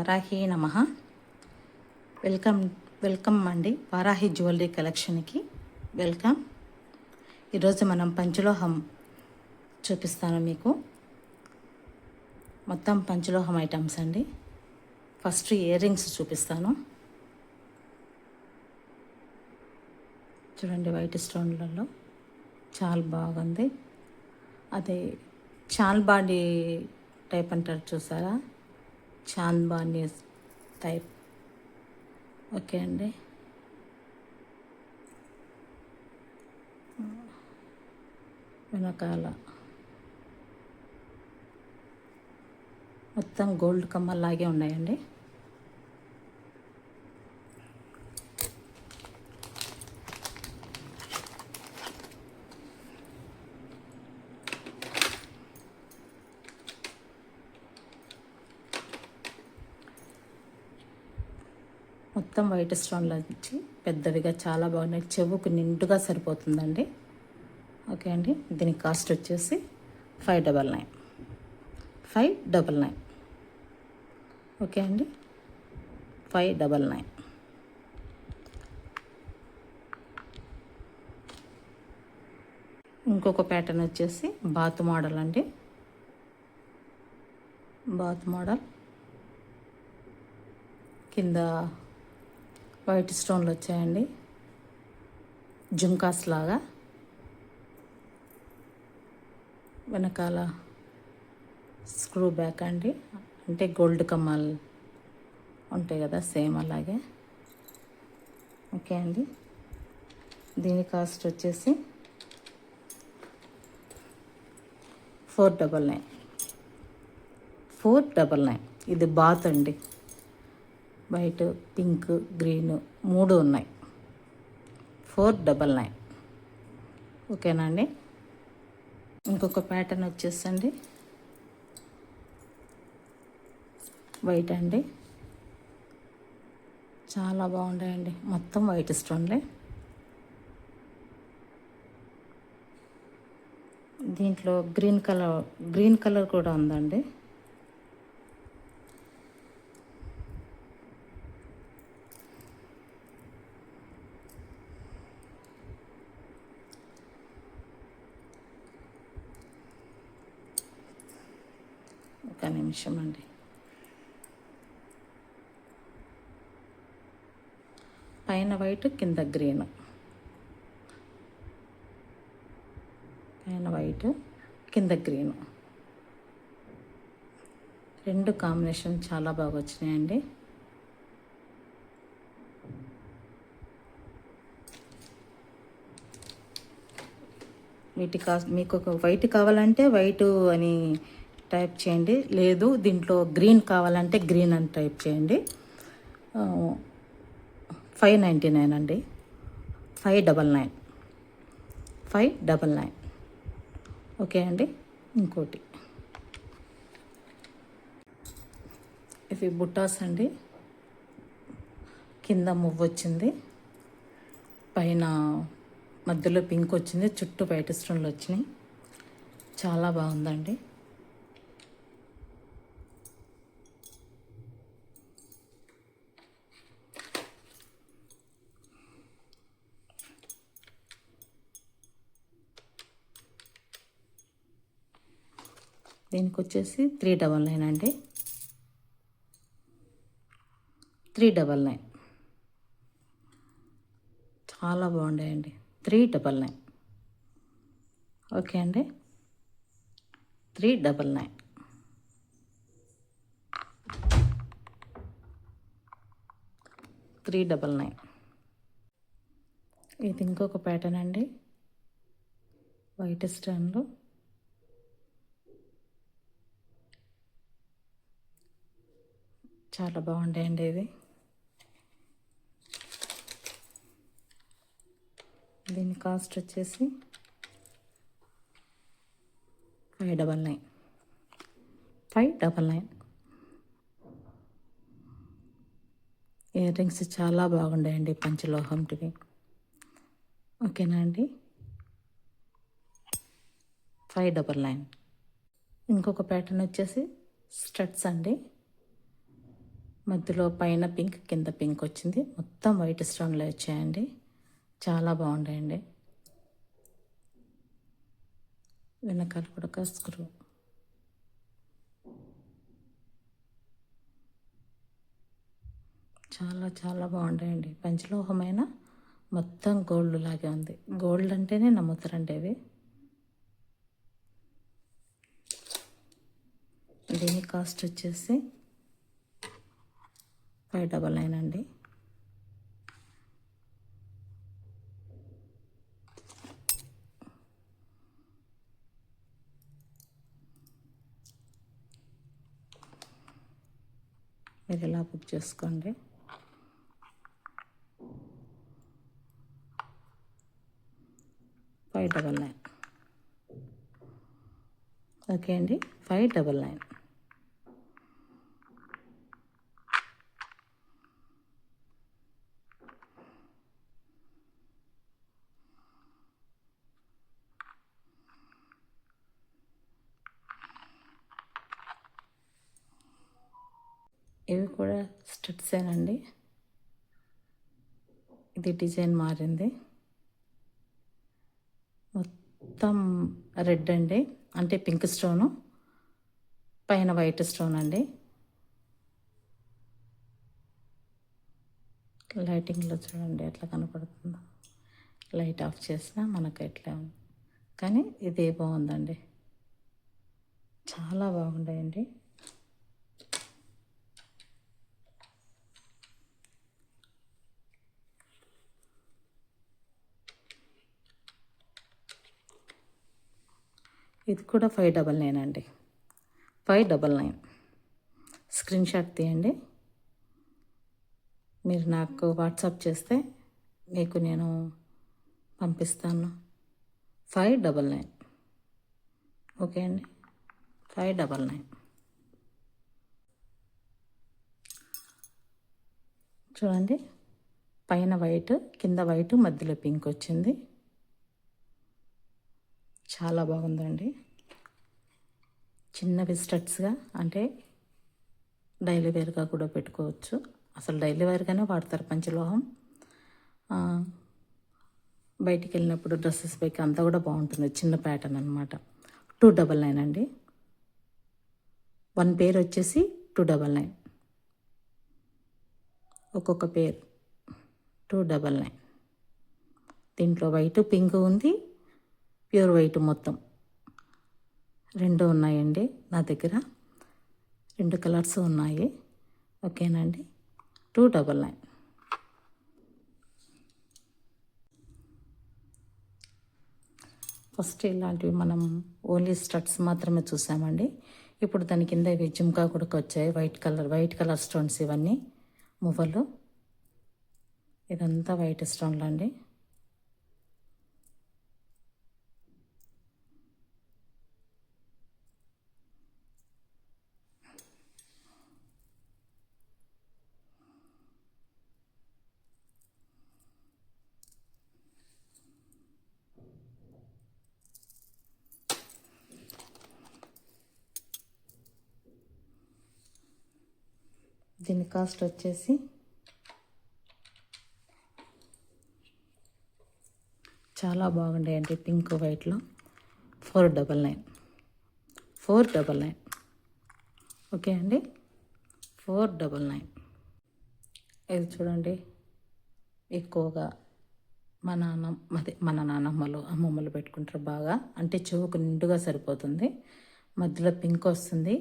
వారాహి నమః. వెల్కమ్ అండి Varahi jewellery కలెక్షన్కి welcome. ఈరోజు మనం పంచలోహం చూపిస్తాను మీకు. మొత్తం పంచలోహం ఐటమ్స్ అండి. ఫస్ట్ ఇయర్ రింగ్స్ చూపిస్తాను. చూడండి, వైట్ స్టోన్లలో చాలా బాగుంది. అదే చాంద్బాండి టైప్ అంటారు చూసారా, చాంద్బాండి టైప్. ఓకే అండి. వెనకాల మొత్తం గోల్డ్ కమ్మల్లాగే ఉన్నాయండి. మొత్తం వైట్ స్టోన్లో వచ్చి పెద్దవిగా చాలా బాగున్నాయి. చెవుకు నిండుగా సరిపోతుందండి. ఓకే అండి. దీని కాస్ట్ వచ్చేసి 599. 599. ఓకే అండి, 599. ఇంకొక ప్యాటర్న్ వచ్చేసి బాత్ మోడల్ అండి. బాత్ మోడల్ కింద వైట్ స్టోన్లు వచ్చాయండి, జుంకాస్ లాగా. వెనకాల స్క్రూ బ్యాక్ అండి, అంటే గోల్డ్ కమ్మలు ఉంటాయి కదా, సేమ్ అలాగే. ఓకే అండి. దీని కాస్ట్ వచ్చేసి 499. 499. ఇది బాత్ అండి. వైట్, పింక్, గ్రీన్ 3 ఉన్నాయి. 499. ఓకేనా అండి. ఇంకొక ప్యాటర్న్ వచ్చేసండి వైట్ అండి. చాలా బాగుంటాయండి. మొత్తం వైట్ స్టోన్లే. దీంట్లో గ్రీన్ కలర్ కూడా ఉందండి. ఒక నిమిషం అండి. పైన వైట్, కింద గ్రీన్. పైన వైట్, కింద గ్రీన్. 2 కాంబినేషన్ చాలా బాగా వచ్చినాయండి. మీకు ఒక వైట్ కావాలంటే వైట్ అని టైప్ చేయండి, లేదు దీంట్లో గ్రీన్ కావాలంటే గ్రీన్ అని టైప్ చేయండి. 599 అండి. 599. 599. ఓకే అండి. ఇంకోటి ఇవి బుట్టాస్ అండి. కింద మువ్వు వచ్చింది, పైన మధ్యలో పింక్ వచ్చింది, చుట్టూ వైట్ స్టోన్లు వచ్చినాయి. చాలా బాగుందండి. దీనికి వచ్చేసి 399 అండి. 399. చాలా బాగుంటాయండి. 399. ఓకే అండి. 399. ఇది ఇంకొక ప్యాటర్న్ అండి. వైట్ స్టోన్లో చాలా బాగుంటాయండి. ఇది దీని కాస్ట్ వచ్చేసి 599. 599. ఇయర్ రింగ్స్ చాలా బాగుంటాయండి, పంచలోహంటివి. ఓకేనా అండి. 599. ఇంకొక ప్యాటర్న్ వచ్చేసి స్టడ్స్ అండి. మధ్యలో పైన పింక్ కింద పింక్ వచ్చింది. మొత్తం వైట్ స్టోన్లో వచ్చాయండి. చాలా బాగుంటాయండి. వెనకాల కూడా ఒక స్క్రూ. చాలా చాలా బాగుంటాయండి. పంచలోహమైన మొత్తం గోల్డ్ లాగే ఉంది. గోల్డ్ అంటేనే నమ్ముతారండి ఇవి. దీని కాస్ట్ వచ్చేసి 599 అండి. మీరు ఇలా బుక్ చేసుకోండి. $599. ఓకే అండి, 599. ఇవి కూడా స్టడ్సేనండి. ఇది డిజైన్ మారింది. మొత్తం రెడ్ అండి, అంటే పింక్ స్టోను, పైన వైట్ స్టోన్ అండి. లైటింగ్లో చూడండి ఎట్లా కనపడుతుందో. లైట్ ఆఫ్ చేసినా మనకు ఎట్లా ఉంది, కానీ ఇదే బాగుందండి. చాలా బాగుంటాయండి. ఇది కూడా 599 అండి. 599. స్క్రీన్ షాట్ తీయండి. మీరు నాకు వాట్సాప్ చేస్తే మీకు నేను పంపిస్తాను. 599. ఓకే అండి, 599. చూడండి, పైన వైట్ కింద వైట్ మధ్యలో పింక్ వచ్చింది. చాలా బాగుందండి. చిన్నవి స్టడ్స్గా, అంటే డైలీ వేర్గా కూడా పెట్టుకోవచ్చు. అసలు డైలీ వేర్గానే వాడతారు పంచలోహం. బయటికి వెళ్ళినప్పుడు డ్రెస్సెస్ పైకి అంతా కూడా బాగుంటుంది. చిన్న ప్యాటర్న్ అనమాట. 299 అండి. 1 పేర్ వచ్చేసి 299. ఒక్కొక్క పేర్ 299. దీంట్లో వైట్ పింక్ ఉంది, ప్యూర్ వైట్ మొత్తం 2 ఉన్నాయండి నా దగ్గర. 2 కలర్స్ ఉన్నాయి. ఓకేనండి, 299. ఫస్ట్ ఇలాంటివి మనం ఓన్లీ స్టడ్స్ మాత్రమే చూసామండి. ఇప్పుడు దాని కింద ఇవి జుమ్కా కూడా వచ్చాయి. వైట్ కలర్ స్టోన్స్ ఇవన్నీ మువ్వలు. ఇదంతా వైట్ స్టోన్లు అండి. దీని కాస్ట్ వచ్చేసి చాలా బాగుంటాయండి. పింక్ వైట్లో 499. 499. ఓకే అండి, 499. ఇది చూడండి, ఎక్కువగా మన నాన్నమ్మలు అమ్మమ్మలు పెట్టుకుంటారు బాగా. అంటే చెవుకు నిండుగా సరిపోతుంది. మధ్యలో పింక్ వస్తుంది,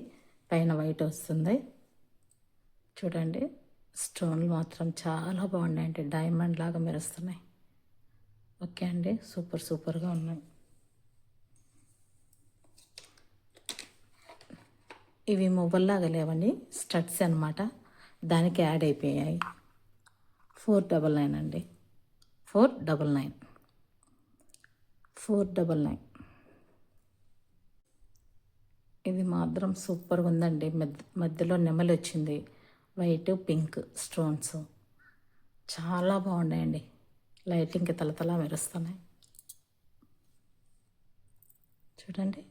పైన వైట్ వస్తుంది. చూడండి, స్టోన్లు మాత్రం చాలా బాగున్నాయండి. డైమండ్ లాగా మెరుస్తున్నాయి. ఓకే అండి, సూపర్గా ఉన్నాయి. ఇవి మువ్వల్లాగా లేవండి, స్టడ్స్ అనమాట. దానికి యాడ్ అయిపోయాయి. 499 అండి. 499. 499. ఇది మాత్రం సూపర్గా ఉందండి. మధ్యలో నెమలి వచ్చింది. వైట్ పింక్ స్టోన్స్ చాలా బాగున్నాయండి. లైటింగ్కి తలతలా మెరుస్తున్నాయి. చూడండి,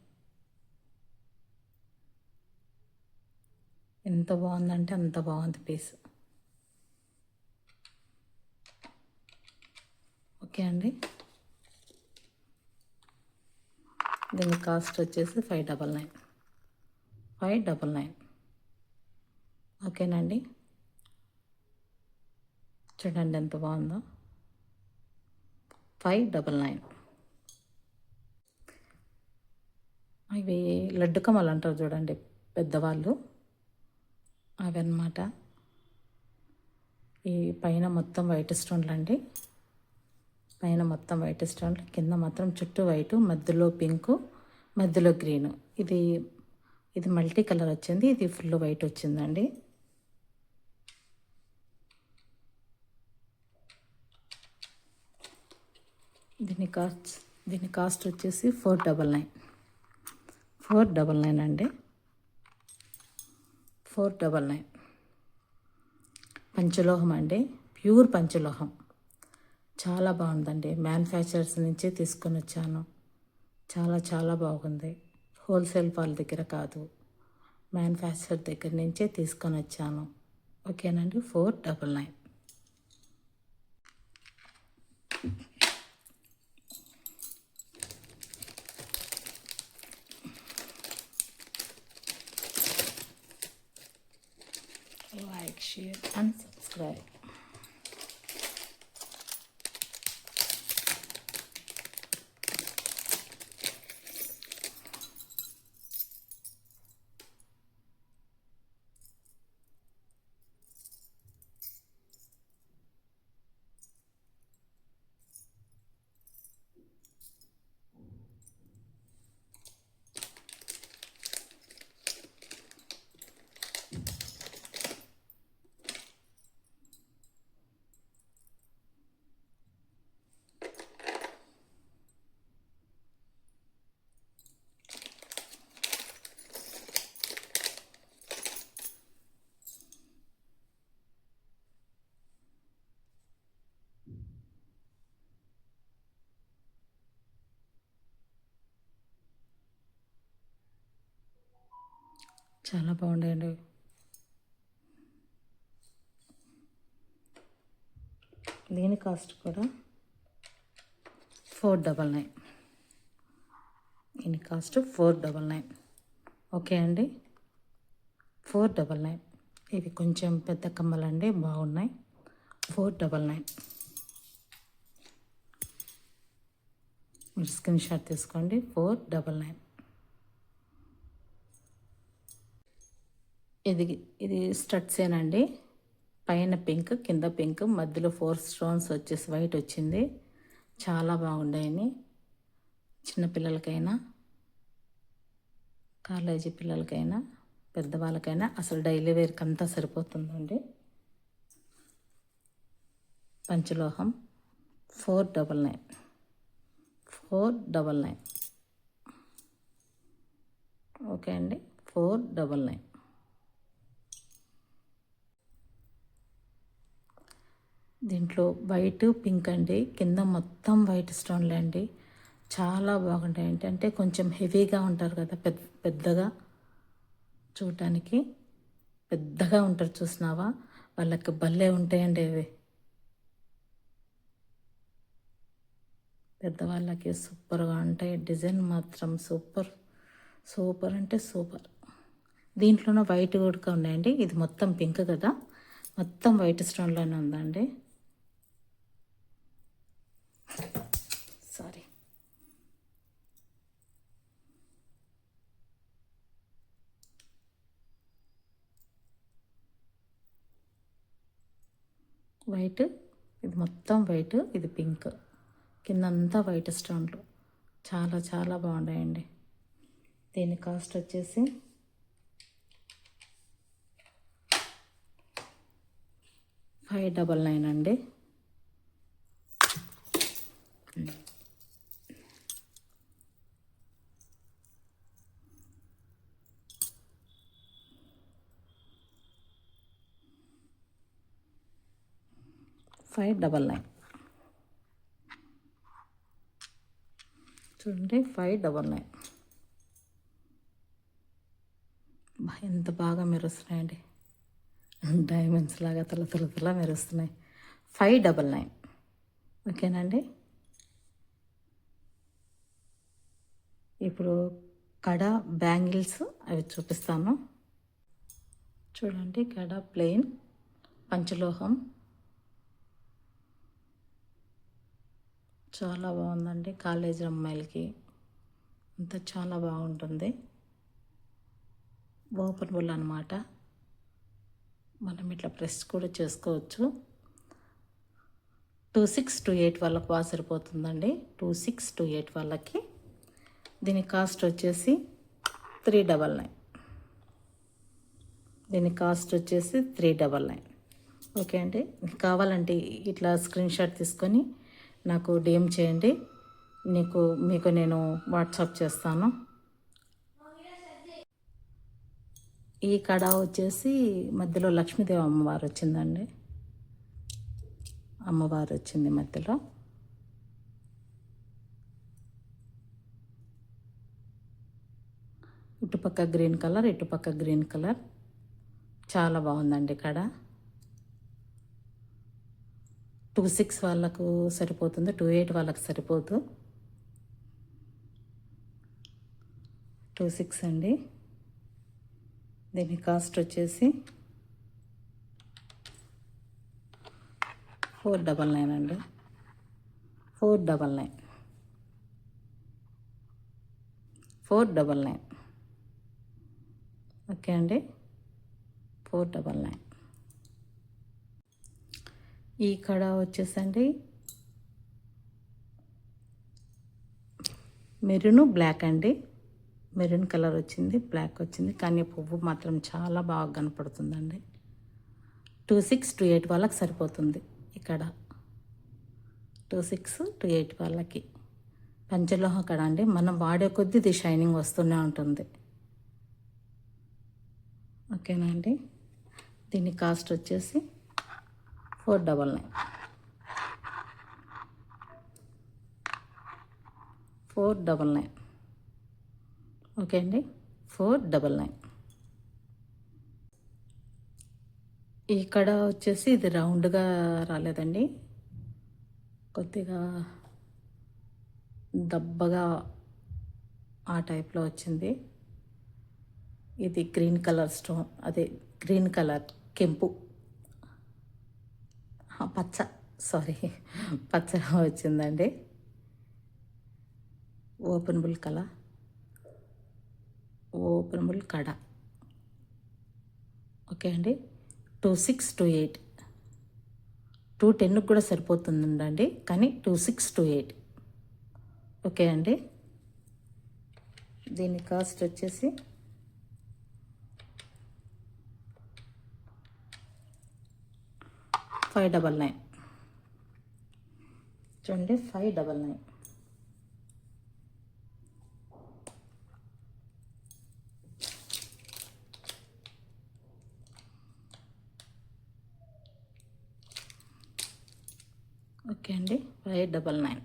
ఎంత బాగుందంటే అంత బాగుంది పీస్. ఓకే అండి, దీని కాస్ట్ వచ్చేసి 599. 599. ఓకేనండి, చూడండి ఎంత బాగుందో. 599. ఇవి లడ్డు కమ్మలు అంటారు చూడండి పెద్దవాళ్ళు, అవి అన్నమాట. ఈ పైన మొత్తం వైట్ స్టోన్లు అండి, పైన మొత్తం వైట్ స్టోన్లు, కింద మాత్రం చుట్టూ వైటు, మధ్యలో పింకు, మధ్యలో గ్రీను. ఇది మల్టీ కలర్ వచ్చింది, ఇది ఫుల్ వైట్ వచ్చిందండి. దీని కాస్ట్ వచ్చేసి 499. 499 అండి, 499. పంచలోహం అండి, ప్యూర్ పంచలోహం. చాలా బాగుందండి, మ్యానుఫ్యాక్చరర్స్ నుంచి తీసుకొని వచ్చాను. చాలా చాలా బాగుంది. హోల్సేల్ వాళ్ళ దగ్గర కాదు, మ్యానుఫ్యాక్చరర్ దగ్గర నుంచే తీసుకొని వచ్చాను. ఓకేనండి, 499. Like, share and subscribe. చాలా బాగుండేయండి. దీని కాస్ట్ కూడా 499. దీని కాస్ట్ 499. ఓకే అండి, 499. ఇవి కొంచెం పెద్ద కమ్మలండి, బాగున్నాయి. 499. మీరు స్క్రీన్ షాట్ తీసుకోండి. 499. ఇది స్టడ్సేనండి, పైన పింక్, కింద పింక్, మధ్యలో 4 స్టోన్స్ వచ్చేసి వైట్ వచ్చింది. చాలా బాగుండాయని, చిన్నపిల్లలకైనా, కాలేజీ పిల్లలకైనా, పెద్దవాళ్ళకైనా అసలు డైలీ వేర్కి అంతా సరిపోతుందండి. పంచలోహం 499. 499. ఓకే అండి, 499. దీంట్లో వైట్, పింక్ అండి, కింద మొత్తం వైట్ స్టోన్లు అండి. చాలా బాగుంటాయి. ఏంటంటే కొంచెం హెవీగా ఉంటారు కదా, పెద్దగా చూడటానికి పెద్దగా ఉంటారు, చూసినావా, వాళ్ళకి భలే ఉంటాయండి ఇవి. పెద్దవాళ్ళకి సూపర్గా ఉంటాయి. డిజైన్ మాత్రం సూపర్, సూపర్ అంటే సూపర్. దీంట్లోనే వైట్ కూడా ఉన్నాయండి. ఇది మొత్తం పింక్ కదా, మొత్తం వైట్ స్టోన్లోనే ఉందండి. సారీ, వైట్, ఇది మొత్తం వైట్, ఇది పింక్, కిందంతా వైట్ స్టోన్లు. చాలా చాలా బాగున్నాయండి. దీని కాస్ట్ వచ్చేసి 599 అండి. చూడండి, 599. ఎంత బాగా మెరుస్తున్నాయండి, డైమండ్స్ లాగా తల మెరుస్తున్నాయి. 599. ఓకేనండి. ఇప్పుడు కడ బ్యాంగిల్స్ అవి చూపిస్తాను. చూడండి, కడ ప్లెయిన్ పంచలోహం, చాలా బాగుందండి. కాలేజీ అమ్మాయిలకి అంతా చాలా బాగుంటుంది. ఓపెన్ బుల్ అనమాట, మనం ఇట్లా ప్రెస్ కూడా చేసుకోవచ్చు. 2628 వాళ్ళకి బాగా సరిపోతుందండి. 2628 వాళ్ళకి. దీని కాస్ట్ వచ్చేసి 399. దీని కాస్ట్ వచ్చేసి 399. ఓకే అండి. కావాలంటే ఇట్లా స్క్రీన్ షాట్ తీసుకొని నాకు డిఎం చేయండి, మీకు నేను వాట్సాప్ చేస్తాను. ఈ కడ వచ్చేసి మధ్యలో లక్ష్మీదేవి అమ్మవారు వచ్చిందండి, అమ్మవారు వచ్చింది మధ్యలో. ఇటుపక్క గ్రీన్ కలర్, ఇటుపక్క గ్రీన్ కలర్, చాలా బాగుందండి కడ. 26 వాళ్ళకు సరిపోతుంది, 28 వాళ్ళకి సరిపోదు. 26 అండి. దీని కాస్ట్ వచ్చేసి 499 అండి. 499. 499. ఓకే అండి. 499. ఈ కడ వచ్చేసండి మెరూన్ బ్లాక్ అండి. మెరూన్ కలర్ వచ్చింది, బ్లాక్ వచ్చింది, కానీ పువ్వు మాత్రం చాలా బాగా కనపడుతుందండి. 2628 వాళ్ళకి సరిపోతుంది ఇక్కడ. 2628 వాళ్ళకి పంచలోహం కడ అండి. మనం వాడే కొద్దీ ఇది షైనింగ్ వస్తూనే ఉంటుంది. ఓకేనా అండి. దీని కాస్ట్ వచ్చేసి 499. 499. ఓకే అండి. 499. ఇక్కడ వచ్చేసి ఇది రౌండ్గా రాలేదండి, కొద్దిగా దబ్బగా ఆ టైప్లో వచ్చింది. ఇది గ్రీన్ కలర్ స్టోన్, అదే గ్రీన్ కలర్ కెంపు, పచ్చ వచ్చిందండి. ఓపెనబుల్ కలర్, ఓపెనబుల్ కడ. ఓకే అండి. 2628. 210 కూడా సరిపోతుందండి, కానీ 2628. ఓకే అండి. దీని కాస్ట్ వచ్చేసి 599. చూడండి, 599. ఓకే అండి. 599.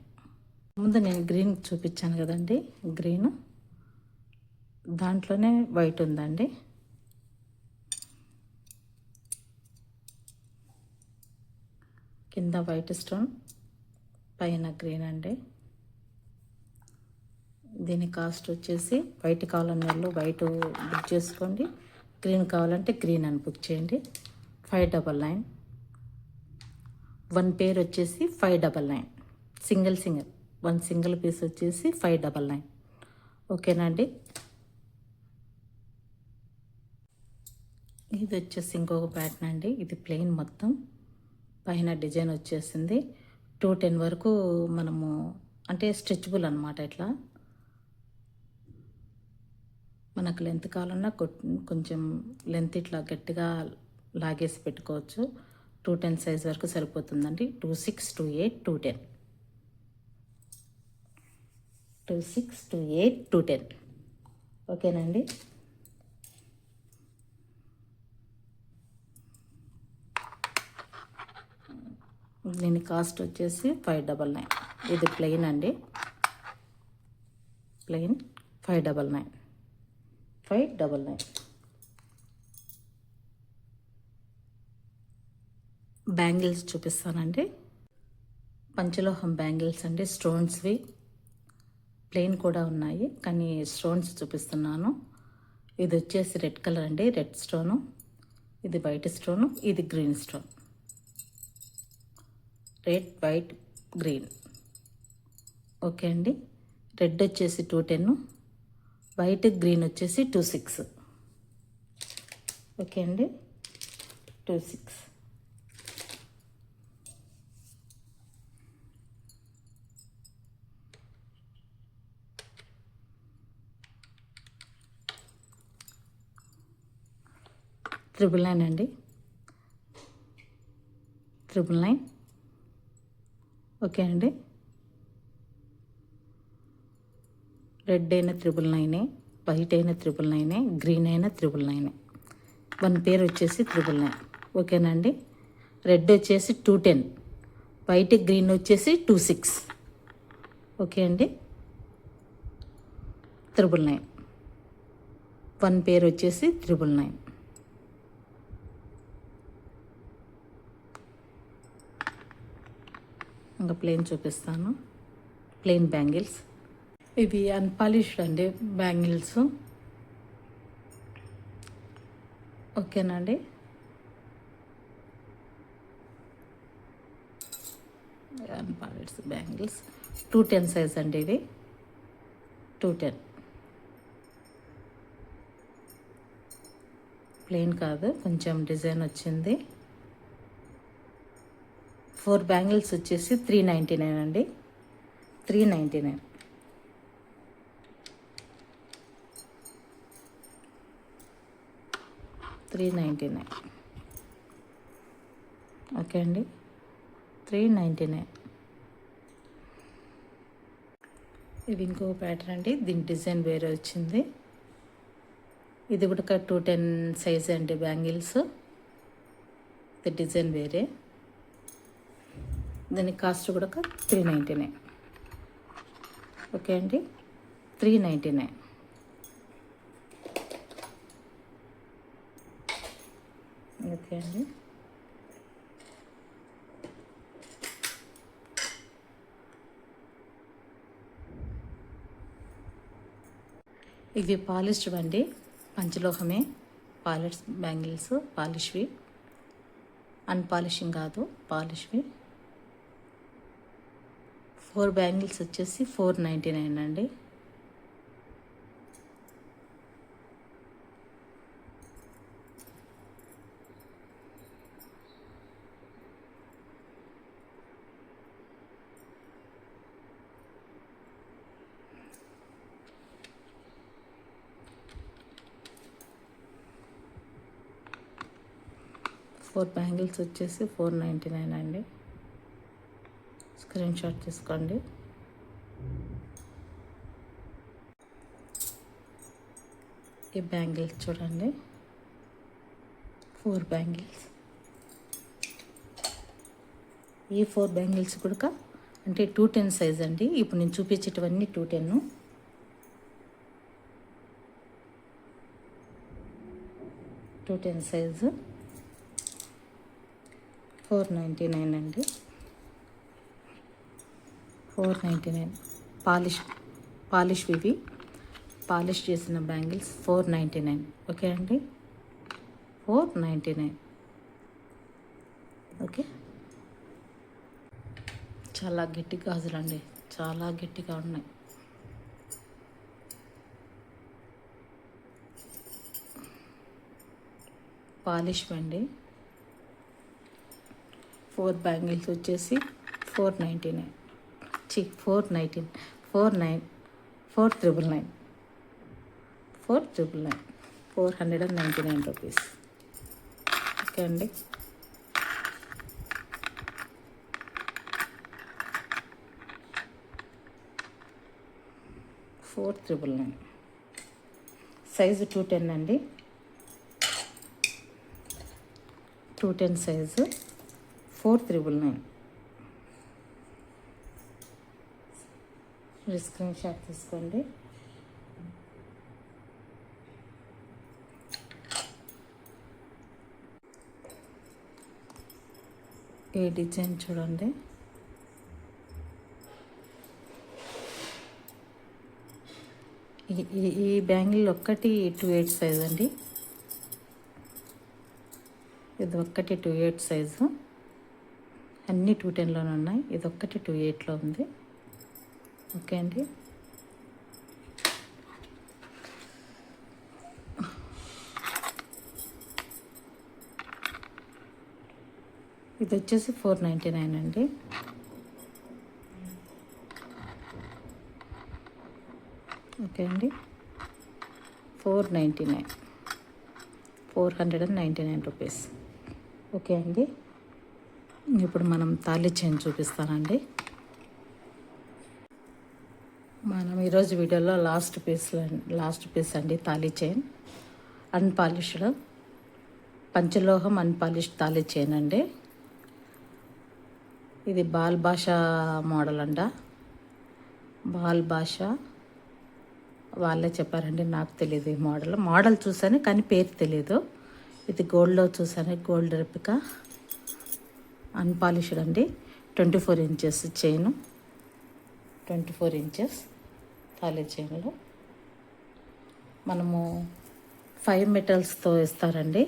ముందు నేను గ్రీన్ చూపించాను కదండి, గ్రీన్ దాంట్లోనే వైట్ ఉందండి. కింద వైట్ స్టోన్, పైన గ్రీన్ అండి. దీని కాస్ట్ వచ్చేసి వైట్ కావాలన్న వాళ్ళు వైట్ బుక్ చేసుకోండి, గ్రీన్ కావాలంటే గ్రీన్ అని బుక్ చేయండి. 599. 1 పేర్ వచ్చేసి 599. సింగిల్ 1 సింగిల్ పీస్ వచ్చేసి 599. ఓకేనా అండి. ఇది వచ్చేసి ఇంకొక ప్యాటర్న్ అండి. ఇది ప్లెయిన్ మొత్తం, పైన డిజైన్ వచ్చేసింది. 210 వరకు మనము అంటే స్ట్రెచబుల్ అనమాట. ఇట్లా మనకు లెంత్ కావాలన్నా కొంచెం లెంత్ ఇట్లా గట్టిగా లాగేసి పెట్టుకోవచ్చు. 210 సైజ్ వరకు సరిపోతుందండి. 2628 210. 2628 210. ఓకేనండి. దీని కాస్ట్ వచ్చేసి 599. ఇది ప్లెయిన్ అండి, ప్లెయిన్ 599. 599. బ్యాంగిల్స్ చూపిస్తానండి. పంచలోహం బ్యాంగిల్స్ అండి, స్టోన్స్వి. ప్లెయిన్ కూడా ఉన్నాయి కానీ స్టోన్స్ చూపిస్తున్నాను. ఇది వచ్చేసి రెడ్ కలర్ అండి, రెడ్ స్టోను. ఇది వైట్ స్టోను, ఇది green stone. Red, white, green. Okay అండి. రెడ్ వచ్చేసి 210, వైట్ గ్రీన్ వచ్చేసి 26. ఓకే అండి, 26. ట్రిపుల్ 9 అండి, 999. ఓకే అండి. రెడ్ అయినా 999, వైట్ అయినా 999, గ్రీన్ అయినా 999. వన్ పేర్ వచ్చేసి 999. ఓకేనండి. రెడ్ వచ్చేసి 210, వైట్ గ్రీన్ వచ్చేసి 26. ఓకే అండి, 999. వన్ పేర్ వచ్చేసి 999. ఇంకా ప్లెయిన్ చూపిస్తాను. Plain bangles. ఇవి అన్పాలిష్డ్ అండి బ్యాంగిల్స్. ఓకేనండి. అన్పాలిష్డ్ బ్యాంగిల్స్ 210 సైజ్ అండి. ఇది 210. ప్లెయిన్ కాదు, కొంచెం డిజైన్ వచ్చింది. 4 బ్యాంగిల్స్ వచ్చేసి 399 అండి, 399. ఓకే అండి, 399. ఇది ఇంకో ప్యాటర్న్ అండి, దీని డిజైన్ వేరే వచ్చింది. ఇది కూడా 210 సైజ్ అండి బ్యాంగిల్స్. ఇది డిజైన్ వేరే. దీని కాస్ట్ కూడా 399. ఓకే అండి, 399. ఓకే అండి. ఇవి పాలిష్డ్ అండి, పంచలోహమే. Polish bangles, పాలిష్వి. అన్పాలిషింగ్ కాదు, పాలిష్వి. 4 బ్యాంగిల్స్ వచ్చేసి 499 అండి. ఫోర్ బ్యాంగిల్స్ వచ్చేసి 499 అండి. స్క్రీన్ షాట్ తీసుకోండి. ఈ బ్యాంగిల్స్ చూడండి, 4 బ్యాంగిల్స్. ఈ 4 బ్యాంగిల్స్ కూడా అంటే 210 సైజ్ అండి. ఇప్పుడు నేను చూపించేటివన్నీ 210. 210 సైజు 499 అండి. 499 పాలిష్ ఇవి. పాలిష్ చేసిన బ్యాంగిల్స్ 499. ఓకే అండి, 499. ఓకే. చాలా గట్టి గాజులు అండి, చాలా గట్టిగా ఉన్నాయి. పాలిష్ అండి. 4 బ్యాంగిల్స్ వచ్చేసి 499. 499 499 499 రూపీస్. ఓకే అండి. $499. సైజు 210 అండి. 210 సైజు 499. స్క్రీన్ షాట్ తీసుకోండి. ఈ డిజైన్ చూడండి. ఈ బ్యాంగిల్ ఒక్కటి 2/8 సైజ్ అండి. ఇది ఒక్కటి 2/8 సైజు. అన్నీ 210లోనే ఉన్నాయి. ఇది ఒక్కటి 2/8లో ఉంది. ఓకే అండి. ఇది వచ్చేసి 499 అండి. ఓకే అండి. 499 రూపీస్. ఓకే అండి. ఇప్పుడు మనం తాళి చైన్ చూపిస్తానండి. మనం ఈరోజు వీడియోలో లాస్ట్ పీస్ అండి తాళి చైన్. అన్పాలిష్డ్ పంచలోహం అన్పాలిష్డ్ తాళి చైన్ అండి. ఇది బాల్ భాషా మోడల్ అంట. బాల్ భాష వాళ్ళే చెప్పారండి, నాకు తెలియదు. ఈ మోడల్ చూసాను కానీ పేరు తెలీదు. ఇది గోల్డ్లో చూసాను, గోల్డ్ రెప్లికా అన్పాలిష్డ్ అండి. 24 ఇంచెస్ చైను, 24 ఇంచెస్ తాళి చైన్లో మనము 5 మెటల్స్తో ఇస్తారండి.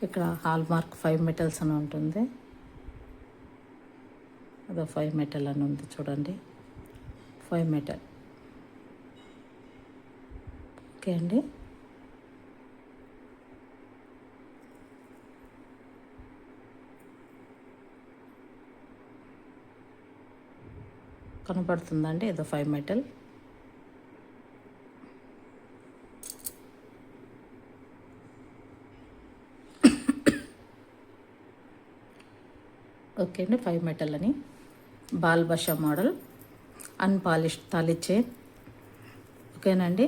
ఇక్కడ హాల్ మార్క్ 5 మెటల్స్ అని ఉంటుంది. అదో 5 మెటల్ అని ఉంది చూడండి. 5 మెటల్. ఓకే అండి. కనపడుతుందండి, ఏదో 5 మెటల్. ఓకే అండి. 5 మెటల్ అని బాల్ భాషా మోడల్ అన్పాలిష్డ్ తాళి చైన్. ఓకేనండి.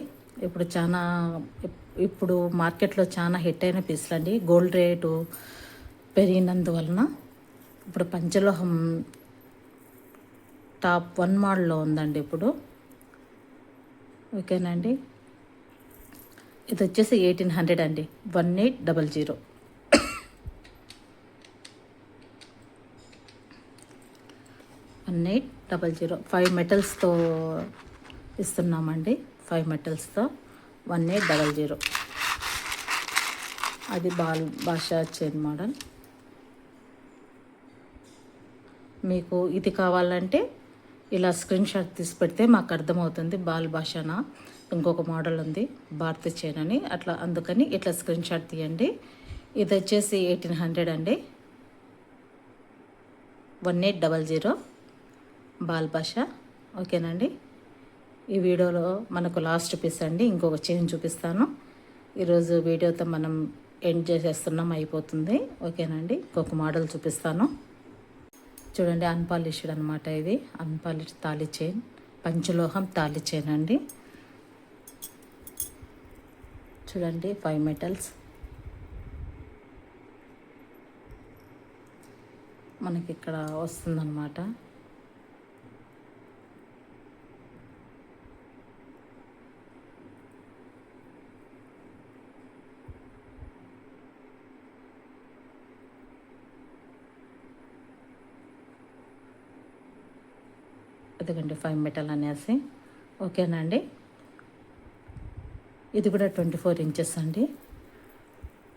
ఇప్పుడు మార్కెట్లో చాలా హిట్ అయిన పీసులు అండి. గోల్డ్ రేటు పెరిగినందువలన ఇప్పుడు పంచలోహం టాప్ 1 మోడల్లో ఉందండి ఇప్పుడు. ఓకేనండి. ఇది వచ్చేసి 1800 అండి. 1800 5 మెటల్స్తో ఇస్తున్నామండి. 5 మెటల్స్తో 1800. అది బాల్ భాషా చైన్ మోడల్. మీకు ఇది కావాలంటే ఇలా స్క్రీన్ షాట్ తీసి పెడితే మాకు అర్థమవుతుంది. బాల్ భాషనా ఇంకొక మోడల్ ఉంది భారతి చైన్ అని, అట్లా అందుకని ఇట్లా స్క్రీన్ షాట్ తీయండి. ఇది వచ్చేసి 1800 అండి. 1800 బాల్ భాషా. ఓకేనండి. ఈ వీడియోలో మనకు లాస్ట్ పీస్ అండి. ఇంకొక చైన్ చూపిస్తాను. ఈరోజు వీడియోతో మనం ఎండ్ చేసేస్తున్నాం, అయిపోతుంది. ఓకేనండి. ఇంకొక మోడల్ చూపిస్తాను చూడండి. అన్పాలిష్డ్ అనమాట. ఇది అన్పాలిష్డ్ తాళి చైన్, పంచలోహం తాళి చైన్ అండి. చూడండి 5 మెటల్స్. మనకి ఇక్కడ వస్తుందన్నమాట. ఎందుకంటే 5 మెటల్ అనేసి. ఓకేనండి. ఇది కూడా 24 ఇంచెస్ అండి.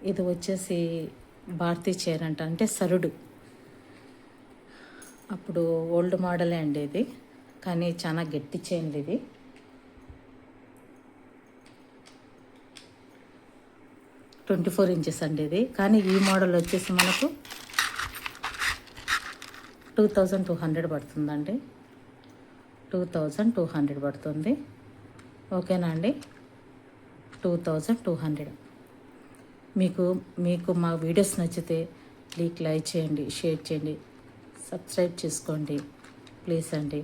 ఇది వచ్చేసి భారతీ చైన్ అంట, అంటే సరుడు. అప్పుడు ఓల్డ్ మోడలే అండి ఇది, కానీ చాలా గట్టి చైన్ ఇది. ట్వంటీ ఇంచెస్ అండి ఇది. కానీ ఈ మోడల్ వచ్చేసి మనకు 2200 పడుతుందండి. 2200 పడుతుంది. ఓకేనా అండి. 2200. మీకు మా వీడియోస్ నచ్చితే ప్లీజ్ లైక్ చేయండి, షేర్ చేయండి, సబ్స్క్రైబ్ చేసుకోండి ప్లీజ్ అండి.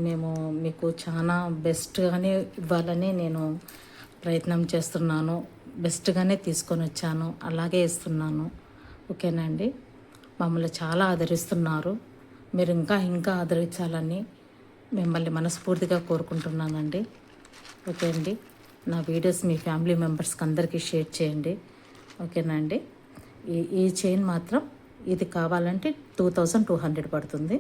మేము మీకు చాలా బెస్ట్గానే ఇవ్వాలని నేను ప్రయత్నం చేస్తున్నాను. బెస్ట్గానే తీసుకొని వచ్చాను, అలాగే ఇస్తున్నాను. ఓకేనా అండి. మమ్మల్ని చాలా ఆదరిస్తున్నారు. మీరు ఇంకా ఆదరించాలని మిమ్మల్ని మనస్ఫూర్తిగా కోరుకుంటున్నానండి. ఓకే అండి. నా వీడియోస్ మీ ఫ్యామిలీ మెంబర్స్కి అందరికీ షేర్ చేయండి. ఓకేనా అండి. ఈ చైన్ మాత్రం ఇది కావాలంటే 2200 పడుతుంది.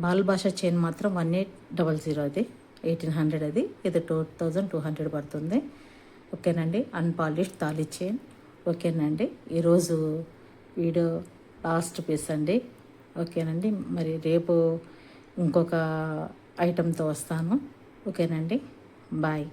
బాల్ భాష చైన్ మాత్రం 1800 అది 1800 అది, ఇది 2200 పడుతుంది. ఓకేనండి. అన్పాలిష్డ్ తాళి చైన్. ఓకేనండి. ఈరోజు వీడియో లాస్ట్ పీస్ అండి. ఓకేనండి. మరి రేపు ఇంకొక ఐటెంతో వస్తాను. ఓకేనండి. బాయ్.